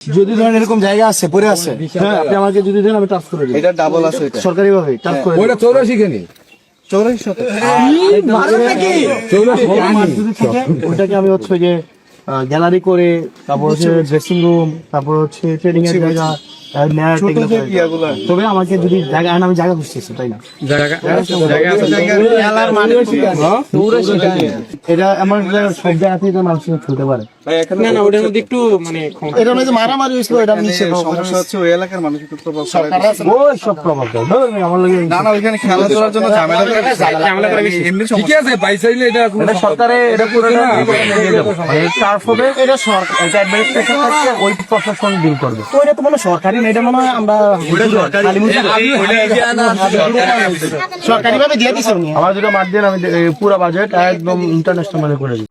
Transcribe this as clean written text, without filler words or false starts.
যদি ধরেন এরকম জায়গা আছে পড়ে আছে, হ্যাঁ আপনি আমাকে যদি দেন আমি টাচ করে দিই। এটা ডাবল আছে, এটা সরকারি ভাবে টাচ করে দিই। ওটা 84 কেনি 84 শত। ওটাকে আমি হচ্ছে যে গ্যালারি করে, তারপর হচ্ছে ড্রেসিং রুম, তারপর হচ্ছে ট্রেডিং এর জায়গা, ছোট যে ইয়াগুলা তবে আমাকে যদি জায়গা, আমি জায়গা খুঁজতেছি তাই না, এটা আমার সব জায়গা থেকে মানুষ খেলতে পারে। না ওটার মধ্যে একটু মানে এটা মধ্যে মারামারি হয়েছিল, এটা নিচে সমস্যা হচ্ছে ওই এলাকার মানুষ একটু প্রভাব ফেলে। ওই সব প্রভাব দেয়। ধরুন আমার লাগে না না, ওইখানে খেলাধুলার জন্য ঝামেলা করে বেশি। এমনি ঠিক আছে বাইসাইলে এটা এটা সরকারে এটা পুরোটা টার্ফ হবে, এটা সরকার, এটা অ্যাডমিনিস্ট্রেশন থাকবে, ওই প্রশাসন ডিল করবে। তো এটা তো মানে সরকারি না, এটা মনে হয় আমরা সরকারি ভাবে দিয়ে দিচ্ছি। আমার দুটো মাঠ দিয়ে আমি পুরো বাজেট একদম ইন্টারন্যাশনাল মানে করে দিই।